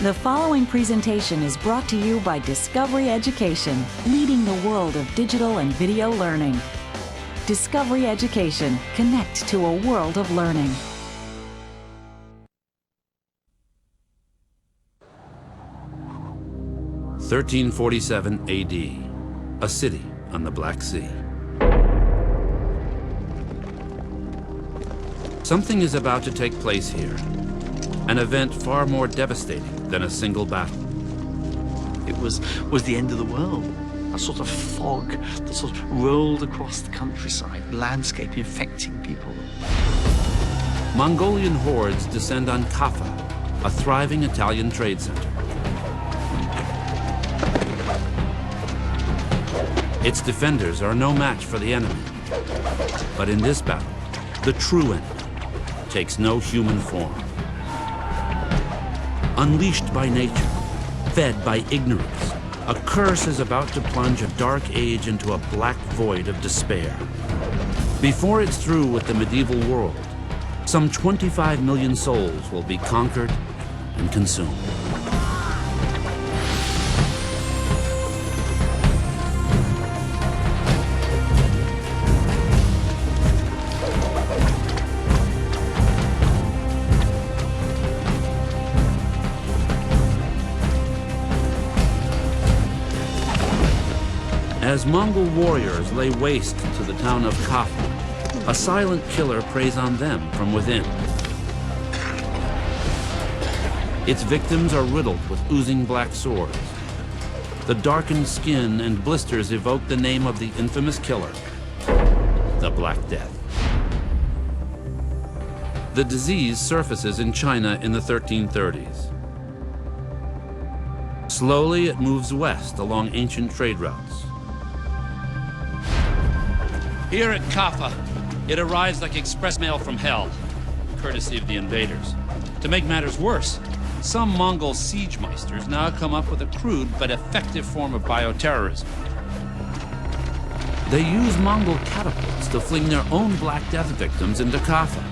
The following presentation is brought to you by Discovery Education, leading the world of digital and video learning. Discovery Education, connect to a world of learning. (1347 AD), a city on the Black Sea. Something is about to take place here, an event far more devastating than a single battle. It was the end of the world. A sort of fog that sort of rolled across the countryside, landscape infecting people. Mongolian hordes descend on Kaffa, a thriving Italian trade center. Its defenders are no match for the enemy. But in this battle, the true enemy takes no human form. Unleashed by nature, fed by ignorance, a curse is about to plunge a dark age into a black void of despair. Before it's through with the medieval world, some 25 million souls will be conquered and consumed. As Mongol warriors lay waste to the town of Kaffa, a silent killer preys on them from within. Its victims are riddled with oozing black sores. The darkened skin and blisters evoke the name of the infamous killer, the Black Death. The disease surfaces in China in the 1330s. Slowly, it moves west along ancient trade routes. Here at Kaffa, it arrives like express mail from hell, courtesy of the invaders. To make matters worse, some Mongol siege meisters now come up with a crude but effective form of bioterrorism. They use Mongol catapults to fling their own Black Death victims into Kaffa.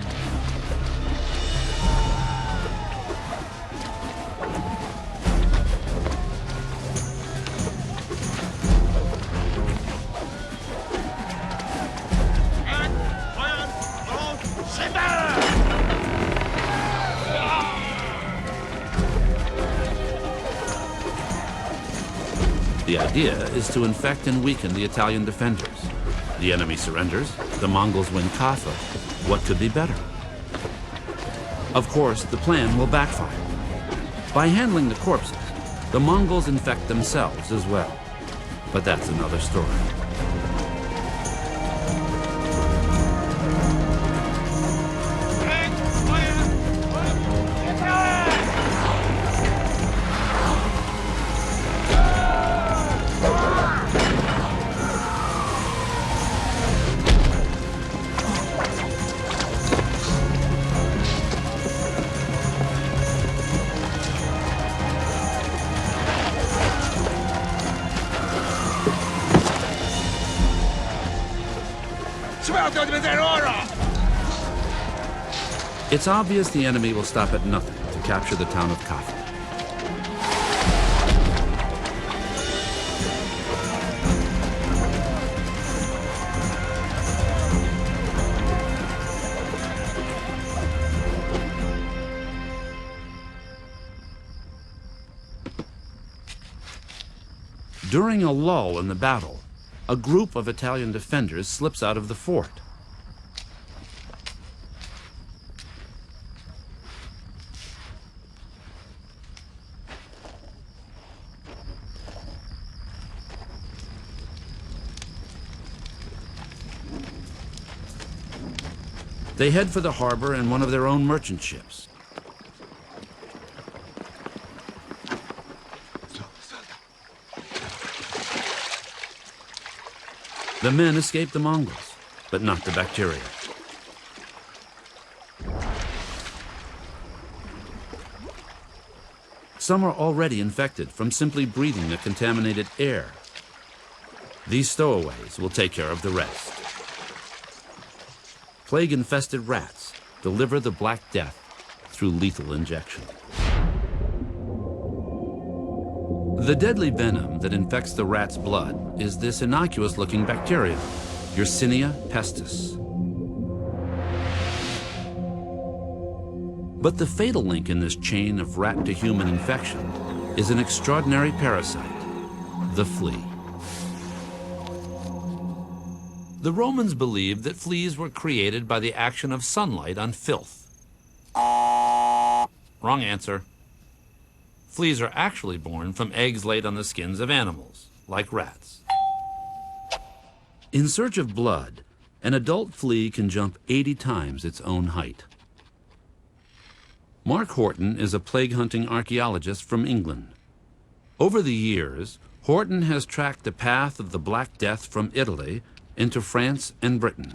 The idea is to infect and weaken the Italian defenders. The enemy surrenders, the Mongols win Kaffa. What could be better? Of course, the plan will backfire. By handling the corpses, the Mongols infect themselves as well. But that's another story. It's obvious the enemy will stop at nothing to capture the town of Kaffa. During a lull in the battle, a group of Italian defenders slips out of the fort. They head for the harbor and one of their own merchant ships. The men escape the Mongols, but not the bacteria. Some are already infected from simply breathing the contaminated air. These stowaways will take care of the rest. Plague-infested rats deliver the Black Death through lethal injection. The deadly venom that infects the rat's blood is this innocuous-looking bacterium, Yersinia pestis. But the fatal link in this chain of rat-to-human infection is an extraordinary parasite, the flea. The Romans believed that fleas were created by the action of sunlight on filth. Wrong answer. Fleas are actually born from eggs laid on the skins of animals, like rats. In search of blood, an adult flea can jump 80 times its own height. Mark Horton is a plague-hunting archaeologist from England. Over the years, Horton has tracked the path of the Black Death from Italy into France and Britain.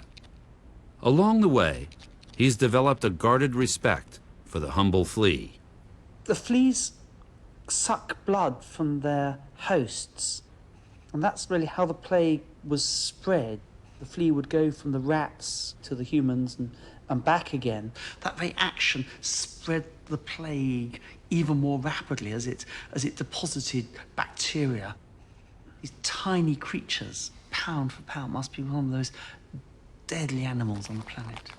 Along the way, he's developed a guarded respect for the humble flea. The fleas suck blood from their hosts, and that's really how the plague was spread. The flea would go from the rats to the humans and back again. That very action spread the plague even more rapidly as it deposited bacteria. These tiny creatures, pound for pound, must be one of those deadly animals on the planet.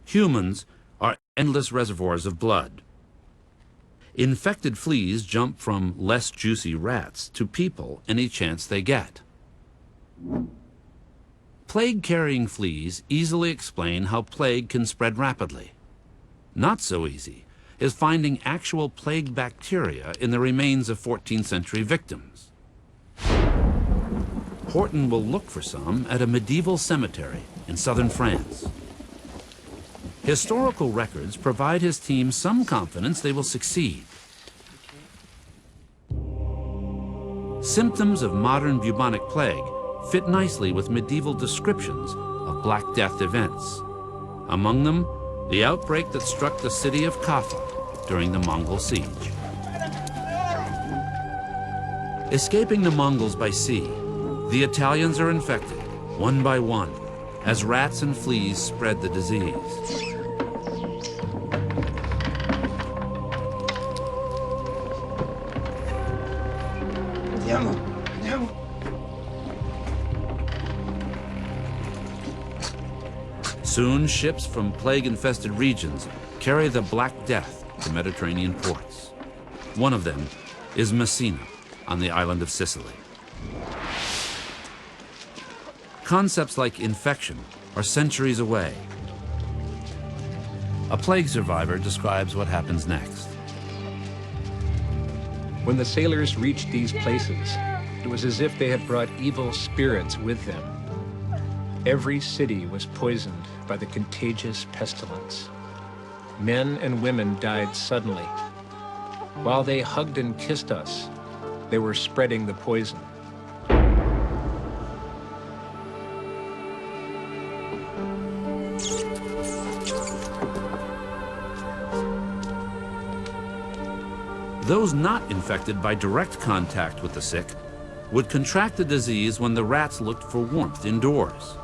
Humans are endless reservoirs of blood. Infected fleas jump from less juicy rats to people any chance they get. Plague-carrying fleas easily explain how plague can spread rapidly. Not so easy is finding actual plague bacteria in the remains of 14th century victims. Horton will look for some at a medieval cemetery in southern France. Historical records provide his team some confidence they will succeed. Symptoms of modern bubonic plague fit nicely with medieval descriptions of Black Death events. Among them, the outbreak that struck the city of Kaffa during the Mongol siege. Escaping the Mongols by sea, the Italians are infected, one by one, as rats and fleas spread the disease. Soon, ships from plague-infested regions carry the Black Death to Mediterranean ports. One of them is Messina, on the island of Sicily. Concepts like infection are centuries away. A plague survivor describes what happens next. When the sailors reached these places, it was as if they had brought evil spirits with them. Every city was poisoned by the contagious pestilence. Men and women died suddenly. While they hugged and kissed us, they were spreading the poison. Those not infected by direct contact with the sick would contract the disease when the rats looked for warmth indoors.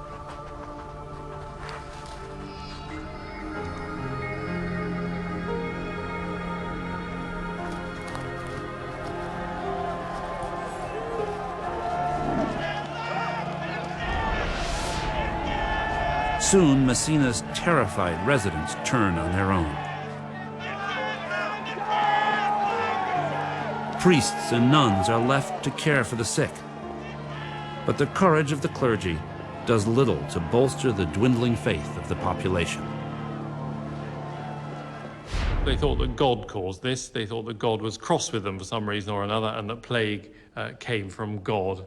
Soon, Messina's terrified residents turn on their own. Priests and nuns are left to care for the sick. But the courage of the clergy does little to bolster the dwindling faith of the population. They thought that God caused this. They thought that God was cross with them for some reason or another, and that plague came from God.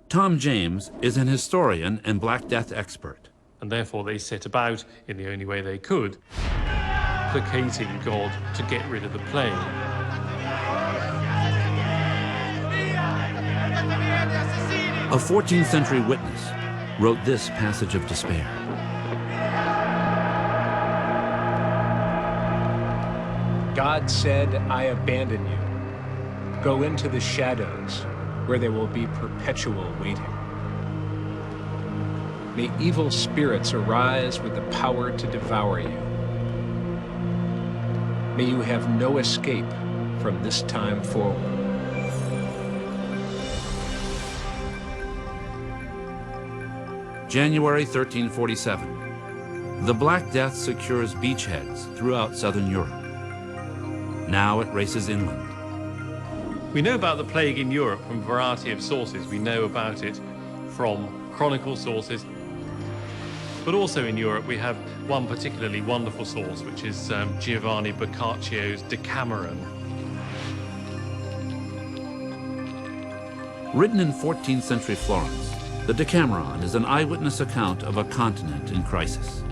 Tom James is an historian and Black Death expert. And therefore they set about, in the only way they could, placating God to get rid of the plague. A 14th century witness wrote this passage of despair. God said, I abandon you. Go into the shadows, where there will be perpetual waiting. May evil spirits arise with the power to devour you. May you have no escape from this time forward. January 1347. The Black Death secures beachheads throughout southern Europe. Now it races inland. We know about the plague in Europe from a variety of sources. We know about it from chronicle sources, but also in Europe we have one particularly wonderful source, which is Giovanni Boccaccio's Decameron. Written in 14th century Florence, the Decameron is an eyewitness account of a continent in crisis.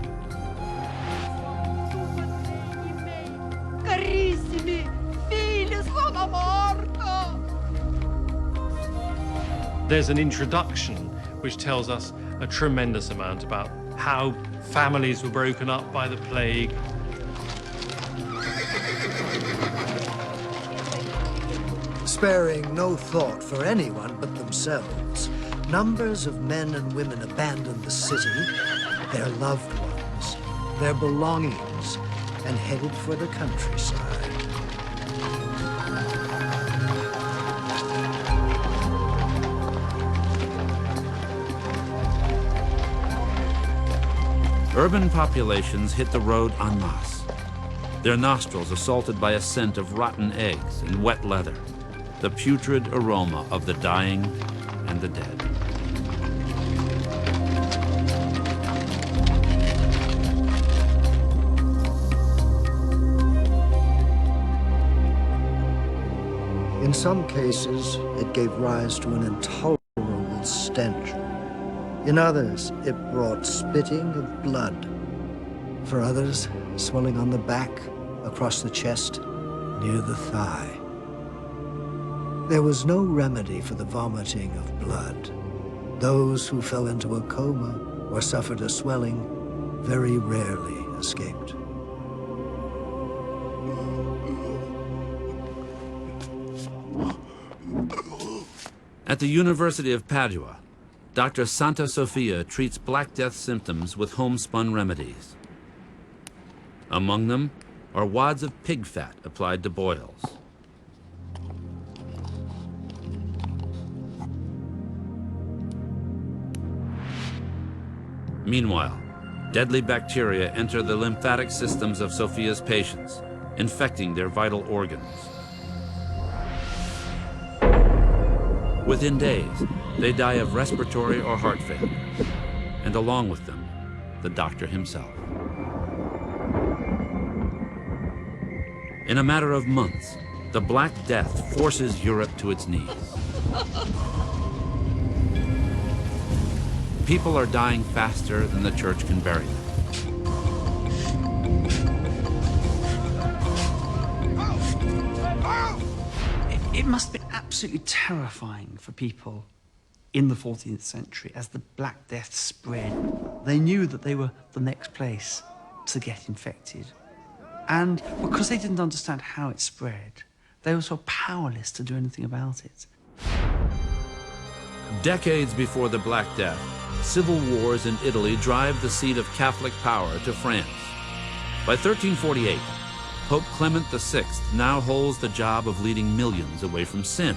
Carissimi, figli sono morto! There's an introduction which tells us a tremendous amount about how families were broken up by the plague. Sparing no thought for anyone but themselves, numbers of men and women abandoned the city, their loved ones, their belongings, and headed for the countryside. Urban populations hit the road en masse, their nostrils assaulted by a scent of rotten eggs and wet leather, the putrid aroma of the dying and the dead. In some cases, it gave rise to an intolerable stench. In others, it brought spitting of blood. For others, swelling on the back, across the chest, near the thigh. There was no remedy for the vomiting of blood. Those who fell into a coma or suffered a swelling very rarely escaped. At the University of Padua, Dr. Santa Sofia treats Black Death symptoms with homespun remedies. Among them are wads of pig fat applied to boils. Meanwhile, deadly bacteria enter the lymphatic systems of Sofia's patients, infecting their vital organs. Within days, they die of respiratory or heart failure, and along with them, the doctor himself. In a matter of months, the Black Death forces Europe to its knees. People are dying faster than the church can bury them. It must have been absolutely terrifying for people in the 14th century as the Black Death spread. They knew that they were the next place to get infected. And because they didn't understand how it spread, they were sort of powerless to do anything about it. Decades before the Black Death, civil wars in Italy drive the seat of Catholic power to France. By 1348, Pope Clement VI now holds the job of leading millions away from sin.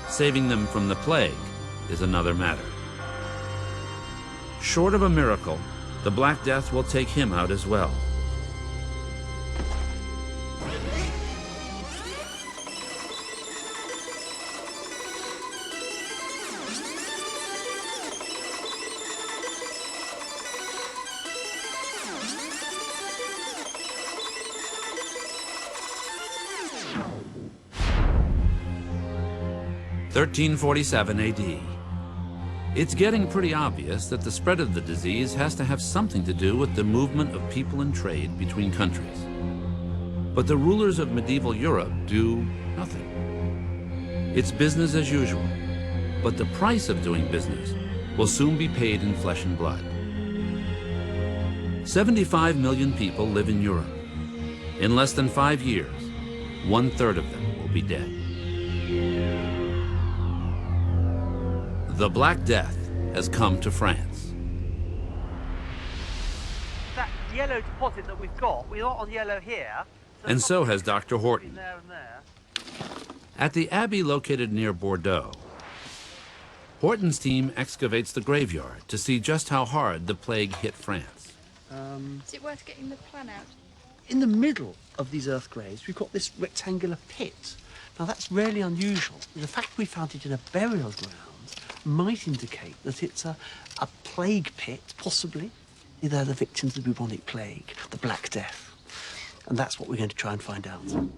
Saving them from the plague is another matter. Short of a miracle, the Black Death will take him out as well. (1347 AD). It's getting pretty obvious that the spread of the disease has to have something to do with the movement of people and trade between countries. But the rulers of medieval Europe do nothing. It's business as usual, but the price of doing business will soon be paid in flesh and blood. 75 million people live in Europe. In less than 5 years, 1/3 of them will be dead. The Black Death has come to France. That yellow deposit that we've got on yellow here, And so has Dr. Horton. At the abbey located near Bordeaux, Horton's team excavates the graveyard to see just how hard the plague hit France. Is it worth getting the plan out? In the middle of these earth graves, we've got this rectangular pit. Now, that's really unusual. The fact we found it in a burial ground might indicate that it's a plague pit, possibly. They're the victims of the bubonic plague, the Black Death. And that's what we're going to try and find out.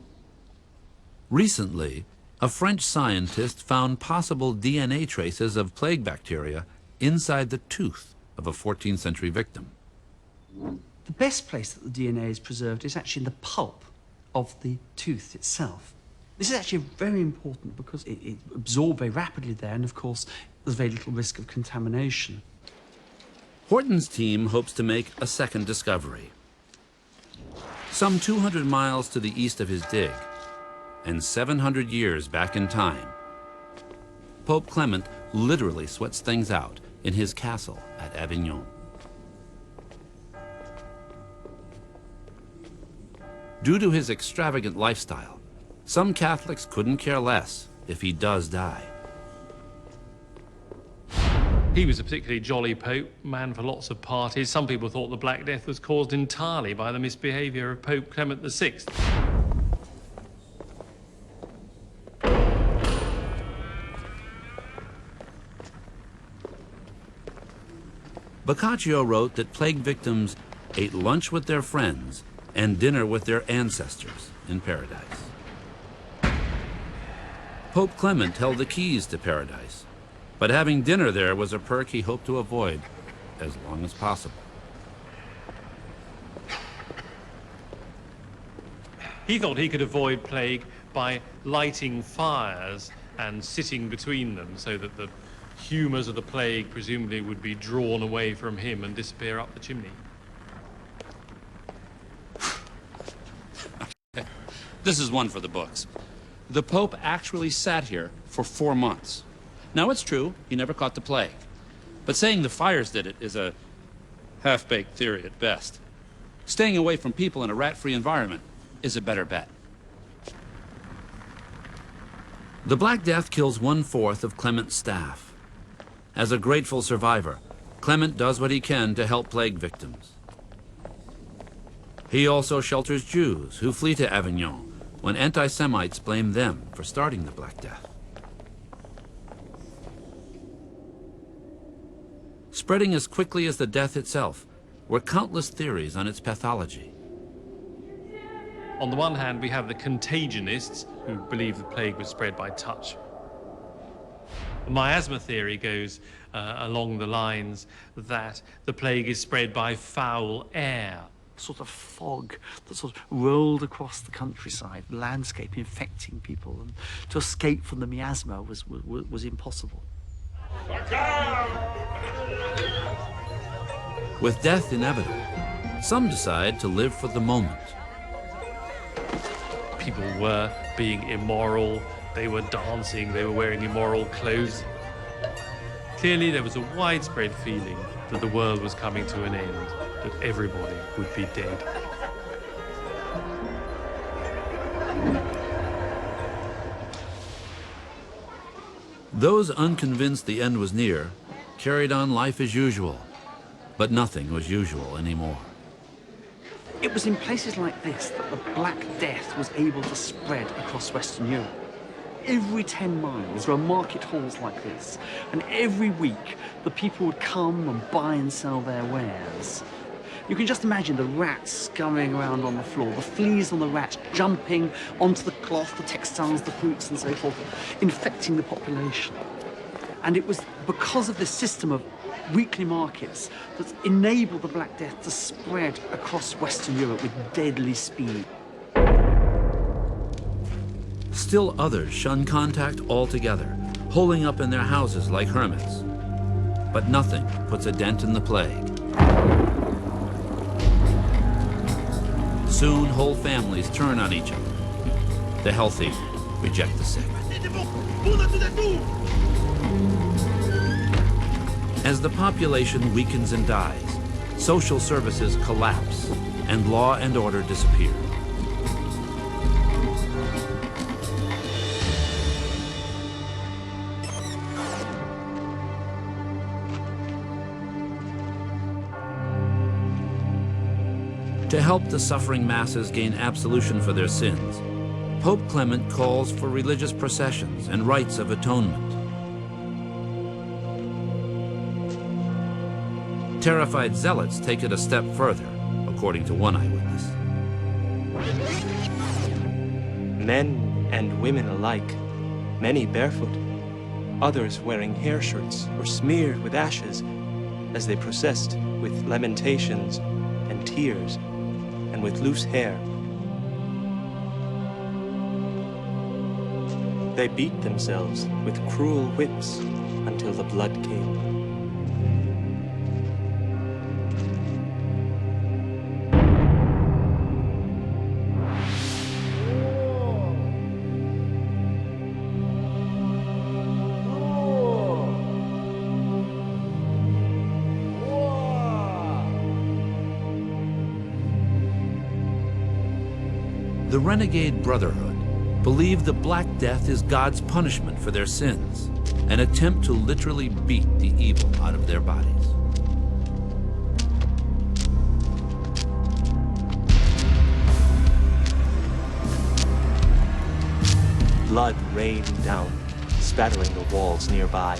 Recently, a French scientist found possible DNA traces of plague bacteria inside the tooth of a 14th century victim. The best place that the DNA is preserved is actually in the pulp of the tooth itself. This is actually very important because it absorbs very rapidly there, and of course, there's very little risk of contamination. Horton's team hopes to make a second discovery. Some 200 miles to the east of his dig, and 700 years back in time, Pope Clement literally sweats things out in his castle at Avignon. Due to his extravagant lifestyle, some Catholics couldn't care less if he does die. He was a particularly jolly pope, man for lots of parties. Some people thought the Black Death was caused entirely by the misbehaviour of Pope Clement VI. Boccaccio wrote that plague victims ate lunch with their friends and dinner with their ancestors in paradise. Pope Clement held the keys to paradise, but having dinner there was a perk he hoped to avoid as long as possible. He thought he could avoid plague by lighting fires and sitting between them so that the humours of the plague presumably would be drawn away from him and disappear up the chimney. This is one for the books. The Pope actually sat here for 4 months. Now, it's true, he never caught the plague. But saying the fires did it is a half-baked theory at best. Staying away from people in a rat-free environment is a better bet. The Black Death kills 1/4 of Clement's staff. As a grateful survivor, Clement does what he can to help plague victims. He also shelters Jews who flee to Avignon when anti-Semites blame them for starting the Black Death. Spreading as quickly as the death itself were countless theories on its pathology. On the one hand, we have the contagionists who believe the plague was spread by touch. The miasma theory goes along the lines that the plague is spread by foul air. Sort of fog that sort of rolled across the countryside, the landscape infecting people, and to escape from the miasma was impossible. With death inevitable, some decide to live for the moment. People were being immoral, they were dancing, they were wearing immoral clothes. Clearly there was a widespread feeling that the world was coming to an end, that everybody would be dead. Those unconvinced the end was near carried on life as usual, but nothing was usual anymore. It was in places like this that the Black Death was able to spread across Western Europe. Every 10 miles there are market halls like this, and every week the people would come and buy and sell their wares. You can just imagine the rats scurrying around on the floor, the fleas on the rats jumping onto the cloth, the textiles, the fruits and so forth, infecting the population. And it was because of this system of weekly markets that enabled the Black Death to spread across Western Europe with deadly speed. Still others shun contact altogether, holing up in their houses like hermits. But nothing puts a dent in the plague. Soon, whole families turn on each other. The healthy reject the sick. As the population weakens and dies, social services collapse, and law and order disappear. To help the suffering masses gain absolution for their sins, Pope Clement calls for religious processions and rites of atonement. Terrified zealots take it a step further, according to one eyewitness. Men and women alike, many barefoot, others wearing hair shirts or smeared with ashes, as they processed with lamentations and tears and with loose hair. They beat themselves with cruel whips until the blood came. The renegade brotherhood believe the Black Death is God's punishment for their sins, an attempt to literally beat the evil out of their bodies. Blood rained down, spattering the walls nearby.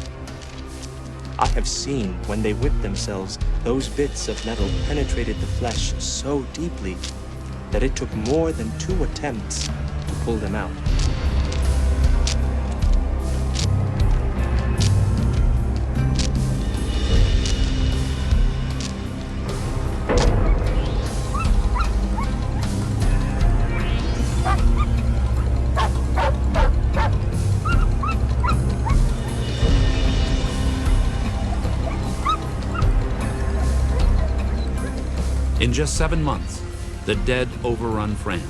I have seen when they whipped themselves, those bits of metal penetrated the flesh so deeply that it took more than 2 attempts to pull them out. In just 7 months, the dead overrun France.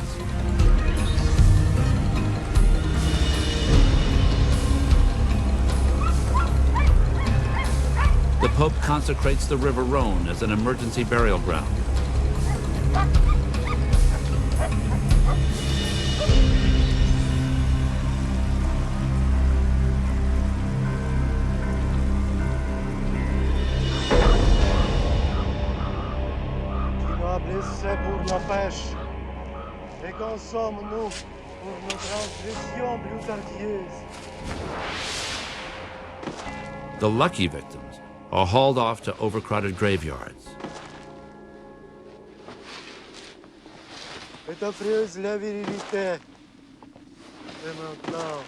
The Pope consecrates the River Rhone as an emergency burial ground. Pour la pêche, et consomme-nous pour nos transgressions plus ardueuses. The lucky victims are hauled off to overcrowded graveyards. Et affreuse la virilité. Et maintenant,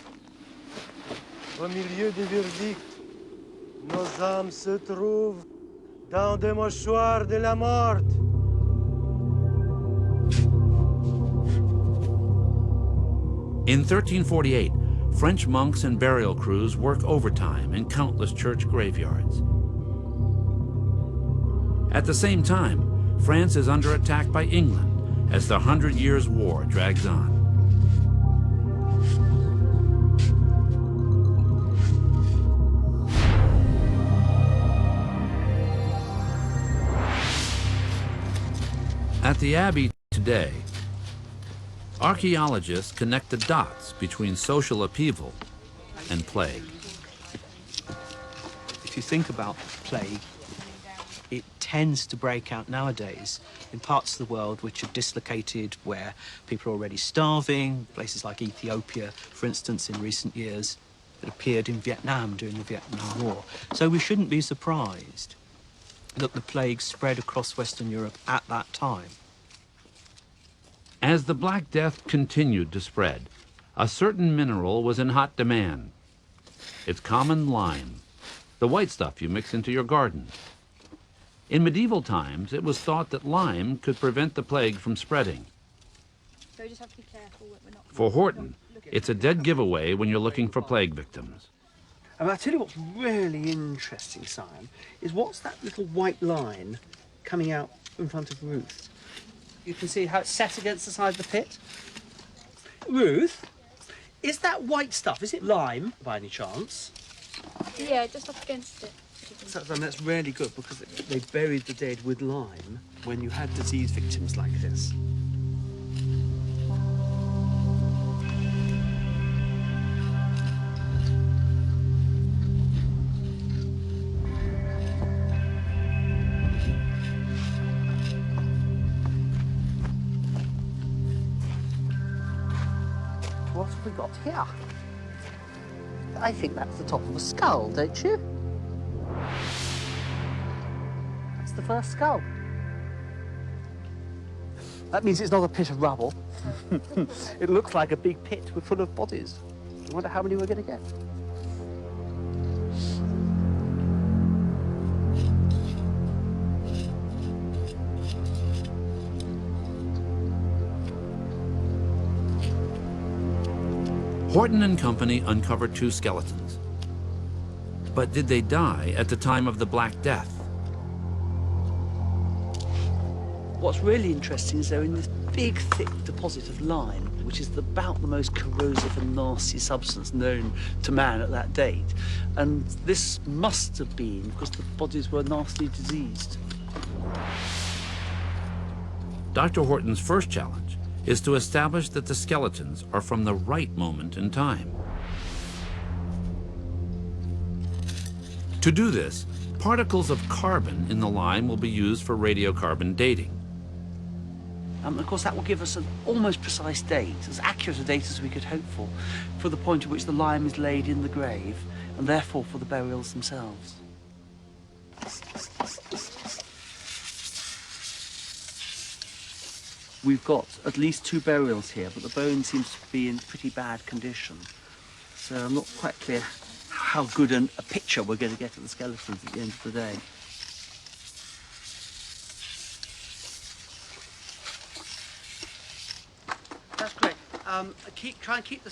au milieu du verdict, nos âmes se trouvent dans des mouchoirs de la mort. In 1348, French monks and burial crews work overtime in countless church graveyards. At the same time, France is under attack by England as the 100 Years' War drags on. At the Abbey today, archaeologists connect the dots between social upheaval and plague. If you think about plague, it tends to break out nowadays in parts of the world which are dislocated, where people are already starving, places like Ethiopia, for instance, in recent years. It appeared in Vietnam during the Vietnam War. So we shouldn't be surprised that the plague spread across Western Europe at that time. As the Black Death continued to spread, a certain mineral was in hot demand. It's common lime, the white stuff you mix into your garden. In medieval times, it was thought that lime could prevent the plague from spreading. So we just have to be careful that we're not... For Horton, it's a dead giveaway when you're looking for plague victims. And I'll tell you what's really interesting, Simon, is what's that little white line coming out in front of Ruth? You can see how it's set against the side of the pit. Ruth, is that white stuff, is it lime by any chance? Yeah, just up against it. So, and that's really good because they buried the dead with lime when you had disease victims like this. what have we got here? I think that's the top of a skull, don't you? That's the first skull. That means it's not a pit of rubble. It looks like a big pit full of bodies. I wonder how many we're going to get. Horton and company uncovered 2 skeletons. But did they die at the time of the Black Death? What's really interesting is they're in this big, thick deposit of lime, which is about the most corrosive and nasty substance known to man at that date. And this must have been because the bodies were nastily diseased. Dr. Horton's first challenge is to establish that the skeletons are from the right moment in time. To do this, particles of carbon in the lime will be used for radiocarbon dating. Of course, that will give us an almost precise date, as accurate a date as we could hope for the point at which the lime is laid in the grave, and therefore for the burials themselves. We've got at least 2 burials here, but the bone seems to be in pretty bad condition. So I'm not quite clear how good a picture we're going to get of the skeletons at the end of the day. That's great. Try and keep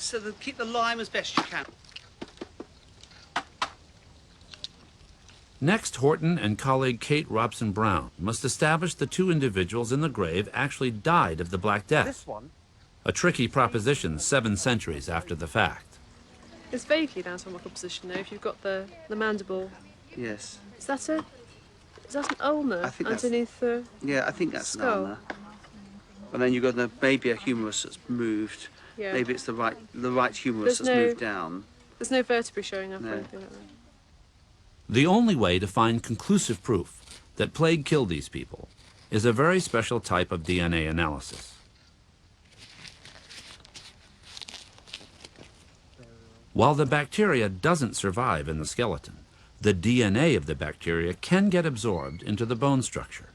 the lime as best you can. Next, Horton and colleague Kate Robson-Brown must establish the 2 individuals in the grave actually died of the Black Death. This one? A tricky proposition 7 centuries after the fact. It's vaguely an anatomical position, though. If you've got the mandible. Yes. Is that an ulnar underneath the Yeah, I think that's skull? an ulnar. And then you've got maybe a humerus that's moved. Yeah. Maybe it's the right humerus that's moved down. There's no vertebrae showing up or No. anything like that. The only way to find conclusive proof that plague killed these people is a very special type of DNA analysis. While the bacteria doesn't survive in the skeleton, the DNA of the bacteria can get absorbed into the bone structure.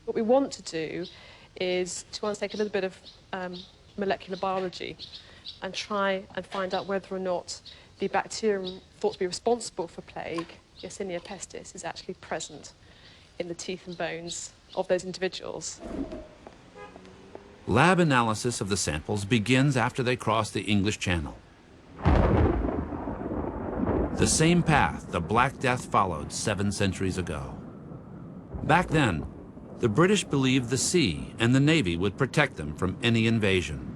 What we want to do is to undertake a little bit of molecular biology and try and find out whether or not the bacterium thought to be responsible for plague, Yersinia pestis, is actually present in the teeth and bones of those individuals. Lab analysis of the samples begins after they cross the English Channel. The same path the Black Death followed 7 centuries ago. Back then, the British believed the sea and the Navy would protect them from any invasion.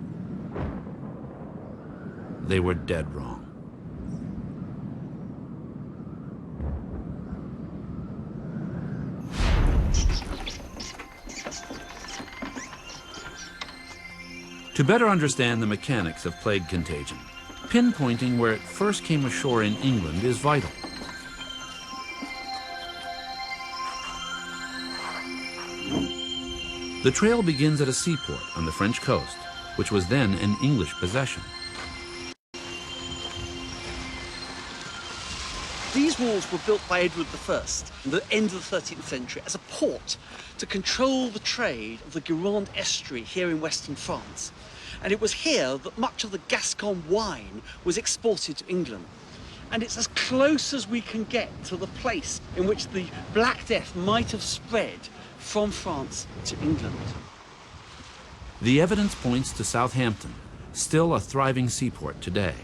They were dead wrong. To better understand the mechanics of plague contagion, pinpointing where it first came ashore in England is vital. The trail begins at a seaport on the French coast, which was then an English possession. These walls were built by Edward I at the end of the 13th century as a port to control the trade of the Gironde estuary here in western France. And it was here that much of the Gascon wine was exported to England. And it's as close as we can get to the place in which the Black Death might have spread from France to England. The evidence points to Southampton, still a thriving seaport today.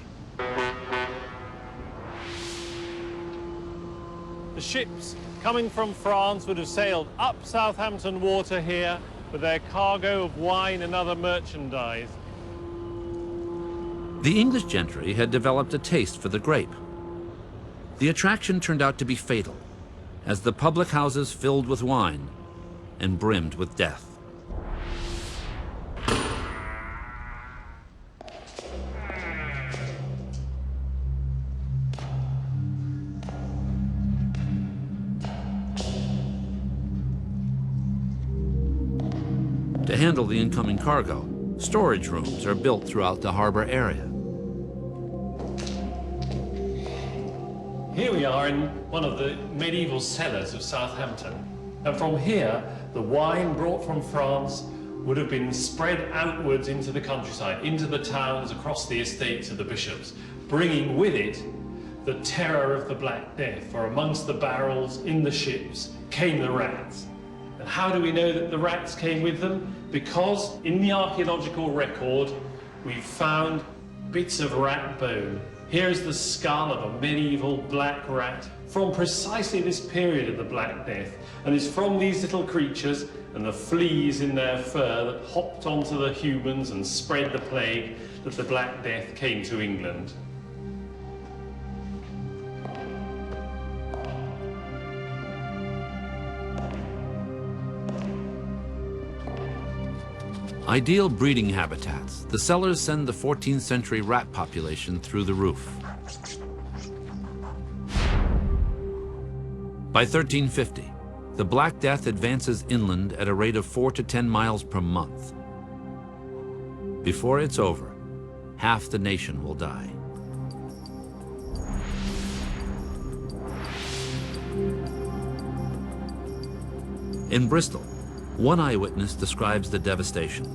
The ships coming from France would have sailed up Southampton water here with their cargo of wine and other merchandise. The English gentry had developed a taste for the grape. The attraction turned out to be fatal, as the public houses filled with wine and brimmed with death. To handle the incoming cargo, storage rooms are built throughout the harbor area. Here we are in one of the medieval cellars of Southampton. And from here, the wine brought from France would have been spread outwards into the countryside, into the towns, across the estates of the bishops, bringing with it the terror of the Black Death. For amongst the barrels in the ships came the rats. And how do we know that the rats came with them? Because in the archaeological record, we found bits of rat bone. Here's the skull of a medieval black rat from precisely this period of the Black Death. And it's from these little creatures and the fleas in their fur that hopped onto the humans and spread the plague that the Black Death came to England. Ideal breeding habitats, the cellars send the 14th century rat population through the roof. By 1350, the Black Death advances inland at a rate of 4 to 10 miles per month. Before it's over, half the nation will die. In Bristol, one eyewitness describes the devastation.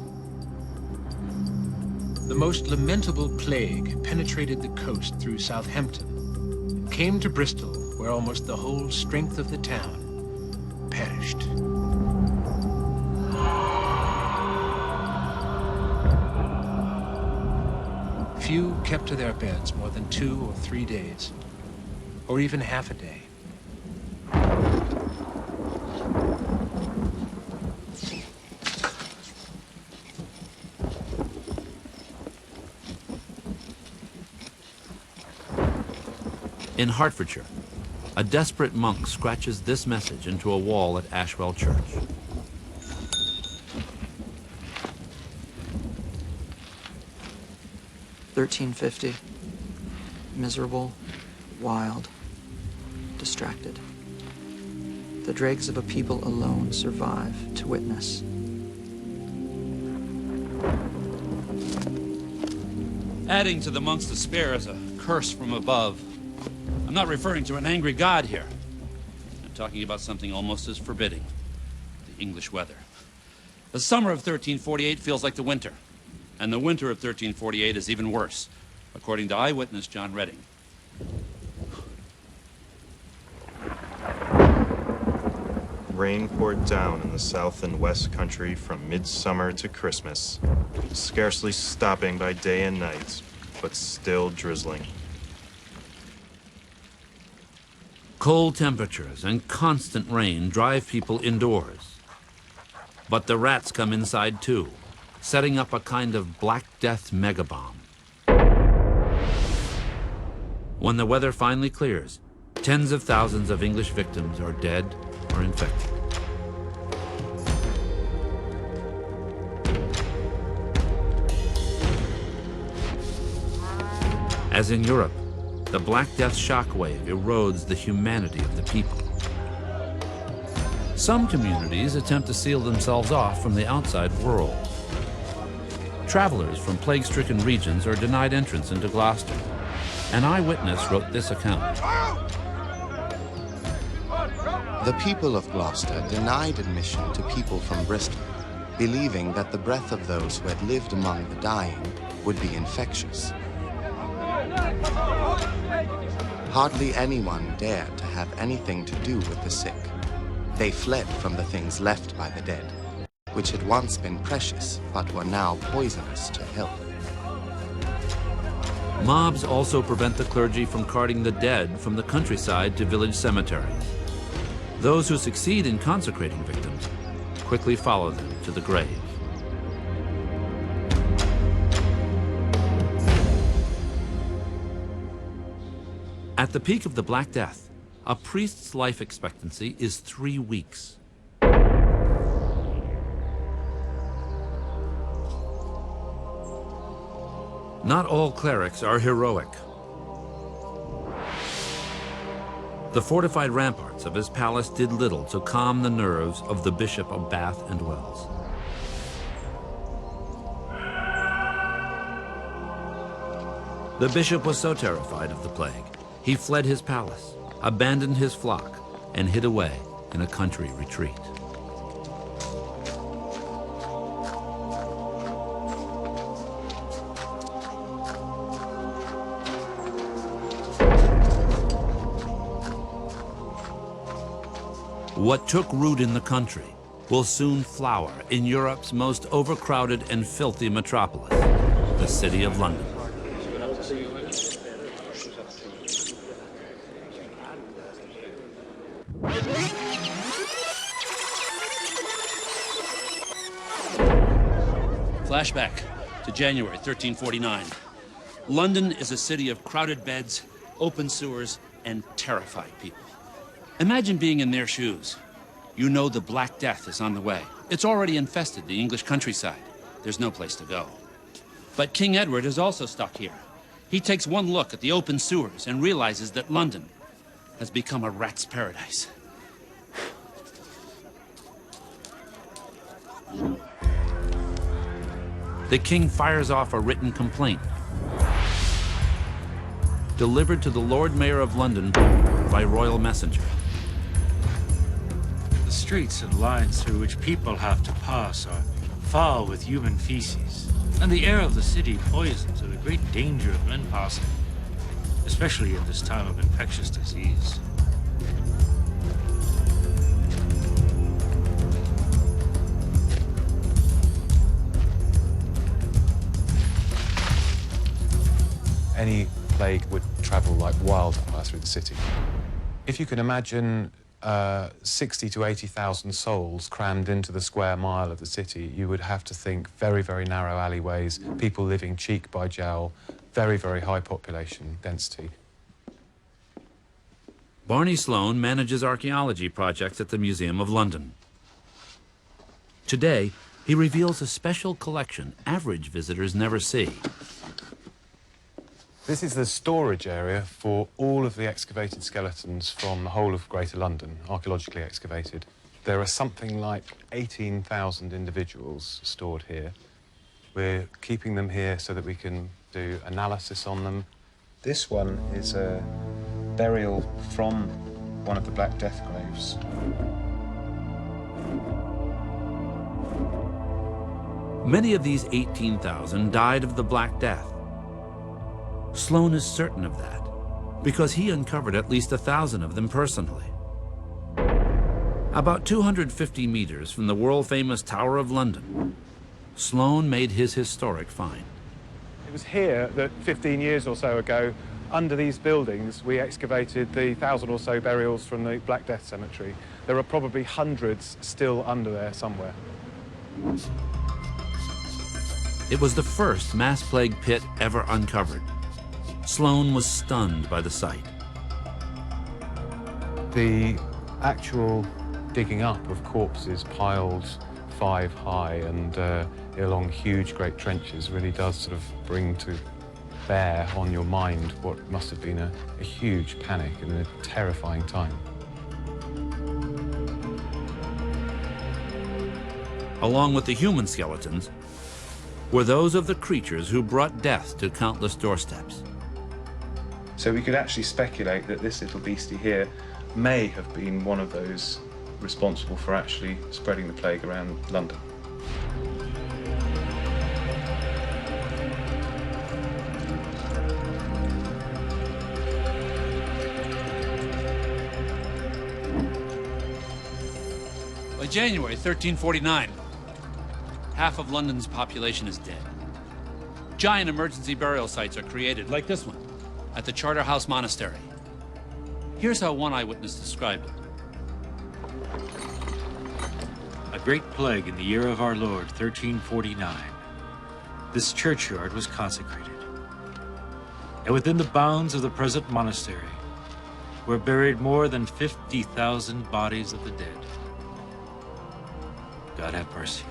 The most lamentable plague penetrated the coast through Southampton, came to Bristol, where almost the whole strength of the town perished. Few kept to their beds more than 2 or 3 days, or even half a day. In Hertfordshire, a desperate monk scratches this message into a wall at Ashwell Church. "1350. Miserable, wild, distracted. The dregs of a people alone survive to witness. Adding to the monk's despair is a curse from above. I'm not referring to an angry God here. I'm talking about something almost as forbidding. The English weather. The summer of 1348 feels like the winter. And the winter of 1348 is even worse, according to eyewitness John Redding. Rain poured down in the south and west country from midsummer to Christmas, scarcely stopping by day and night, but still drizzling. Cold temperatures and constant rain drive people indoors. But the rats come inside too, setting up a kind of Black Death megabomb. When the weather finally clears, tens of thousands of English victims are dead or infected. As in Europe, the Black Death shockwave erodes the humanity of the people. Some communities attempt to seal themselves off from the outside world. Travelers from plague-stricken regions are denied entrance into Gloucester. An eyewitness wrote this account. The people of Gloucester denied admission to people from Bristol, believing that the breath of those who had lived among the dying would be infectious. Hardly anyone dared to have anything to do with the sick. They fled from the things left by the dead, which had once been precious, but were now poisonous to health. Mobs also prevent the clergy from carting the dead from the countryside to village cemeteries. Those who succeed in consecrating victims quickly follow them to the grave. At the peak of the Black Death, a priest's life expectancy is 3 weeks. Not all clerics are heroic. The fortified ramparts of his palace did little to calm the nerves of the Bishop of Bath and Wells. The bishop was so terrified of the plague, he fled his palace, abandoned his flock, and hid away in a country retreat. What took root in the country will soon flower in Europe's most overcrowded and filthy metropolis, the city of London. Flashback to January 1349. London is a city of crowded beds, open sewers, and terrified people. Imagine being in their shoes. You know the Black Death is on the way. It's already infested the English countryside. There's no place to go. But King Edward is also stuck here. He takes one look at the open sewers and realizes that London has become a rat's paradise. The king fires off a written complaint, delivered to the Lord Mayor of London by royal messenger. The streets and lines through which people have to pass are foul with human feces, and the air of the city poisoned to the great danger of men passing, especially at this time of infectious disease. Any plague would travel like wildfire through the city. If you can imagine 60 to 80,000 souls crammed into the square mile of the city, you would have to think very, very narrow alleyways, people living cheek by jowl, very, very high population density. Barney Sloane manages archaeology projects at the Museum of London. Today, he reveals a special collection average visitors never see. This is the storage area for all of the excavated skeletons from the whole of Greater London, archaeologically excavated. There are something like 18,000 individuals stored here. We're keeping them here so that we can do analysis on them. This one is a burial from one of the Black Death graves. Many of these 18,000 died of the Black Death. Sloane is certain of that because he uncovered at least 1,000 of them personally. About 250 meters from the world-famous Tower of London, Sloane made his historic find. It was here that 15 years or so ago, under these buildings, we excavated the 1,000 or so burials from the Black Death Cemetery. There are probably hundreds still under there somewhere. It was the first mass plague pit ever uncovered. Sloane was stunned by the sight. The actual digging up of corpses piled 5 high and along huge, great trenches really does sort of bring to bear on your mind what must have been a huge panic and a terrifying time. Along with the human skeletons were those of the creatures who brought death to countless doorsteps. So we could actually speculate that this little beastie here may have been one of those responsible for actually spreading the plague around London. By January 1349, half of London's population is dead. Giant emergency burial sites are created, like this one, at the Charterhouse Monastery. Here's how one eyewitness described it. A great plague in the year of our Lord, 1349. This churchyard was consecrated. And within the bounds of the present monastery were buried more than 50,000 bodies of the dead. God have mercy.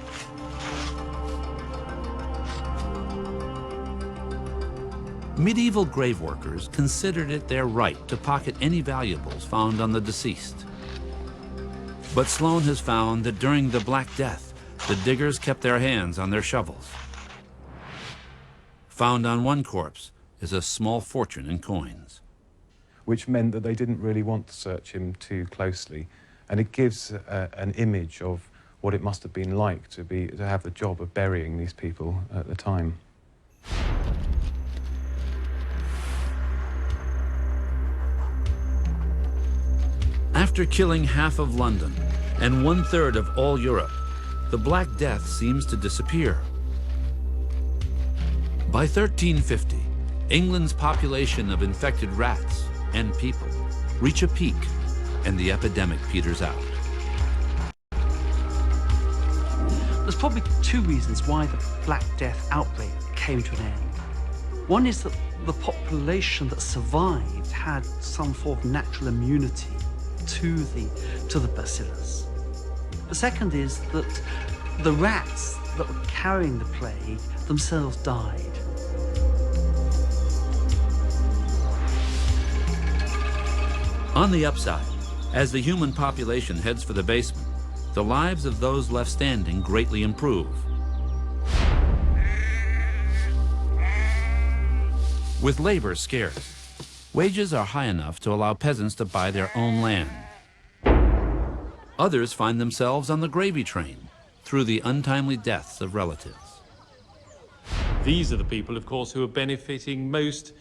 Medieval grave workers considered it their right to pocket any valuables found on the deceased. But Sloane has found that during the Black Death, the diggers kept their hands on their shovels. Found on one corpse is a small fortune in coins. Which meant that they didn't really want to search him too closely. And it gives an image of what it must have been like to have the job of burying these people at the time. After killing half of London and 1/3 of all Europe, the Black Death seems to disappear. By 1350, England's population of infected rats and people reach a peak, and the epidemic peters out. There's probably two reasons why the Black Death outbreak came to an end. One is that the population that survived had some form of natural immunity to the bacillus. The second is that the rats that were carrying the plague themselves died. On the upside, as the human population heads for the basement, the lives of those left standing greatly improve. With labor scarce, wages are high enough to allow peasants to buy their own land. Others find themselves on the gravy train through the untimely deaths of relatives. These are the people, of course, who are benefiting most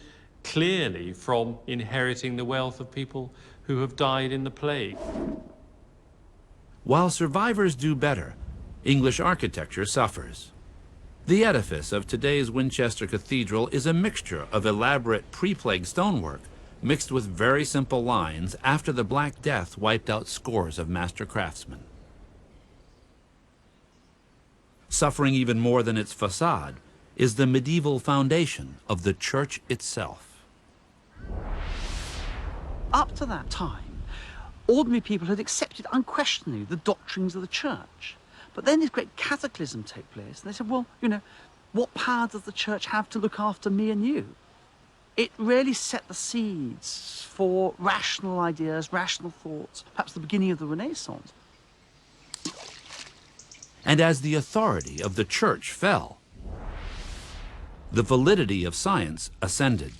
clearly from inheriting the wealth of people who have died in the plague. While survivors do better, English architecture suffers. The edifice of today's Winchester Cathedral is a mixture of elaborate pre-plague stonework mixed with very simple lines after the Black Death wiped out scores of master craftsmen. Suffering even more than its facade is the medieval foundation of the church itself. Up to that time, ordinary people had accepted unquestioningly the doctrines of the church. But then this great cataclysm took place, and they said, well, you know, what power does the church have to look after me and you? It really set the seeds for rational ideas, rational thoughts, perhaps the beginning of the Renaissance. And as the authority of the church fell, the validity of science ascended.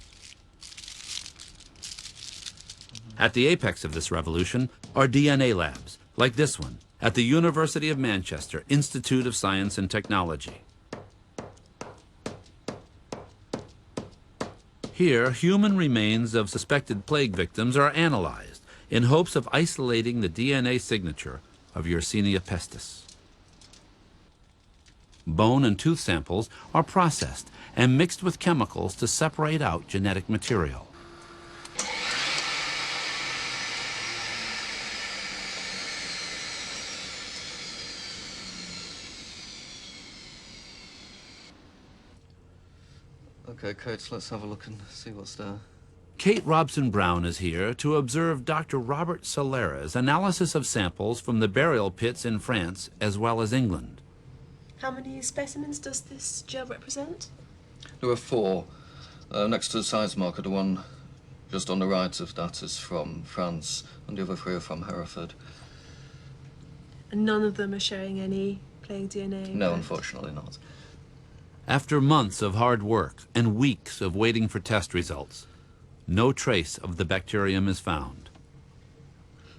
At the apex of this revolution are DNA labs, like this one, at the University of Manchester Institute of Science and Technology. Here, human remains of suspected plague victims are analyzed in hopes of isolating the DNA signature of Yersinia pestis. Bone and tooth samples are processed and mixed with chemicals to separate out genetic material. Okay, Coach, let's have a look and see what's there. Kate Robson-Brown is here to observe Dr. Robert Solera's analysis of samples from the burial pits in France as well as England. How many specimens does this gel represent? There are 4. Next to the size marker, the one just on the right of that is from France, and the other 3 are from Hereford. And none of them are showing any plague DNA? No, unfortunately not. After months of hard work and weeks of waiting for test results, no trace of the bacterium is found.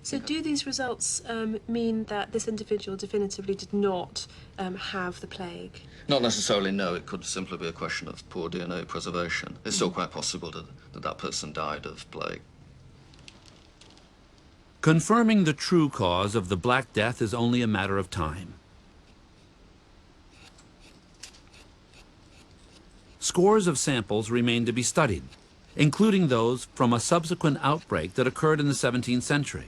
So do these results mean that this individual definitively did not have the plague? Not necessarily, no. It could simply be a question of poor DNA preservation. It's still quite possible that that person died of plague. Confirming the true cause of the Black Death is only a matter of time. Scores of samples remain to be studied, including those from a subsequent outbreak that occurred in the 17th century.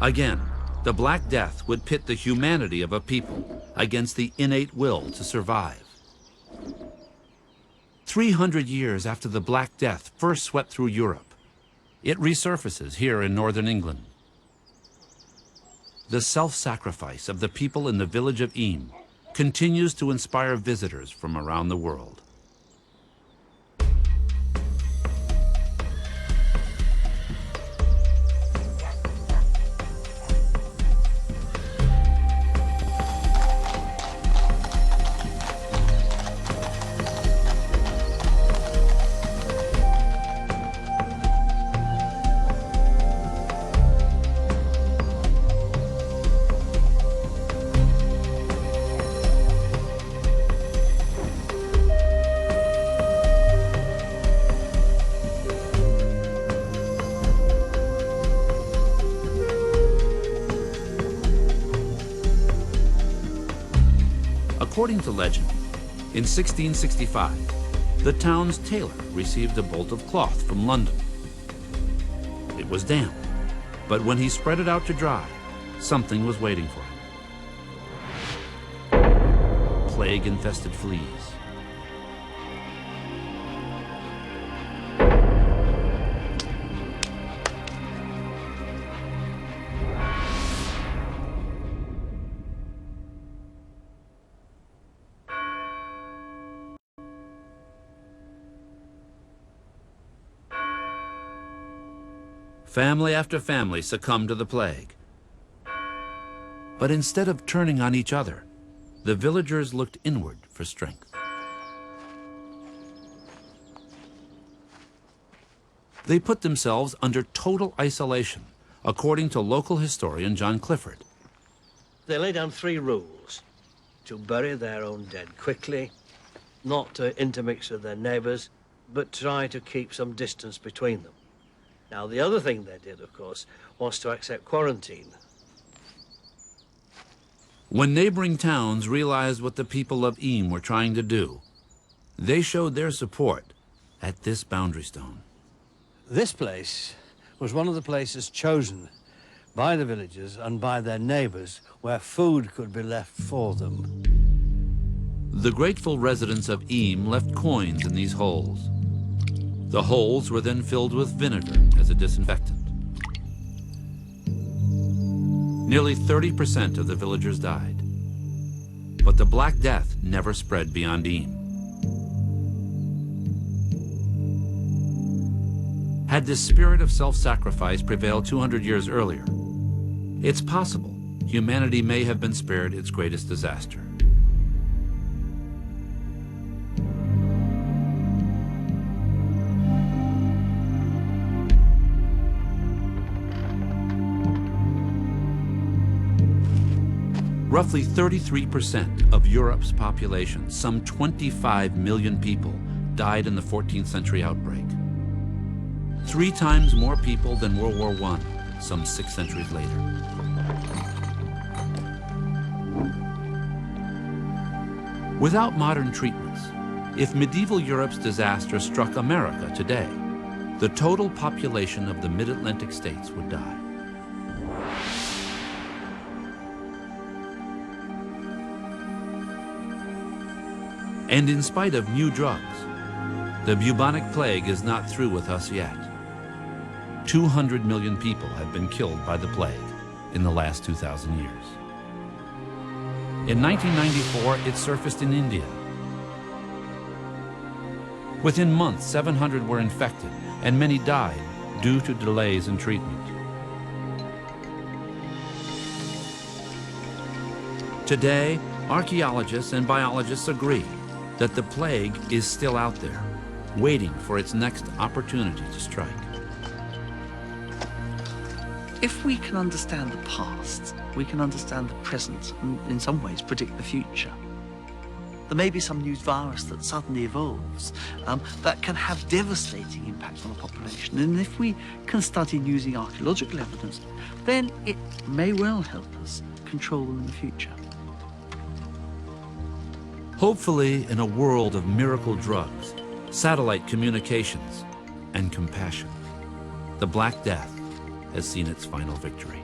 Again, the Black Death would pit the humanity of a people against the innate will to survive. 300 years after the Black Death first swept through Europe, it resurfaces here in northern England. The self-sacrifice of the people in the village of Eyam continues to inspire visitors from around the world. According to legend, in 1665, the town's tailor received a bolt of cloth from London. It was damp, but when he spread it out to dry, something was waiting for him. Plague-infested fleas. Family after family succumbed to the plague. But instead of turning on each other, the villagers looked inward for strength. They put themselves under total isolation, according to local historian John Clifford. They lay down 3 rules: to bury their own dead quickly, not to intermix with their neighbors, but try to keep some distance between them. Now, the other thing they did, of course, was to accept quarantine. When neighboring towns realized what the people of Eyam were trying to do, they showed their support at this boundary stone. This place was one of the places chosen by the villagers and by their neighbors where food could be left for them. The grateful residents of Eyam left coins in these holes. The holes were then filled with vinegar as a disinfectant. Nearly 30% of the villagers died. But the Black Death never spread beyond Eyam. Had this spirit of self-sacrifice prevailed 200 years earlier, it's possible humanity may have been spared its greatest disaster. Roughly 33% of Europe's population, some 25 million people, died in the 14th century outbreak. 3 times more people than World War I, some 6 centuries later. Without modern treatments, if medieval Europe's disaster struck America today, the total population of the mid-Atlantic states would die. And in spite of new drugs, the bubonic plague is not through with us yet. 200 million people have been killed by the plague in the last 2,000 years. In 1994, it surfaced in India. Within months, 700 were infected, and many died due to delays in treatment. Today, archaeologists and biologists agree that the plague is still out there, waiting for its next opportunity to strike. If we can understand the past, we can understand the present and in some ways predict the future. There may be some new virus that suddenly evolves that can have devastating impact on the population. And if we can study using archaeological evidence, then it may well help us control them in the future. Hopefully, in a world of miracle drugs, satellite communications, and compassion, the Black Death has seen its final victory.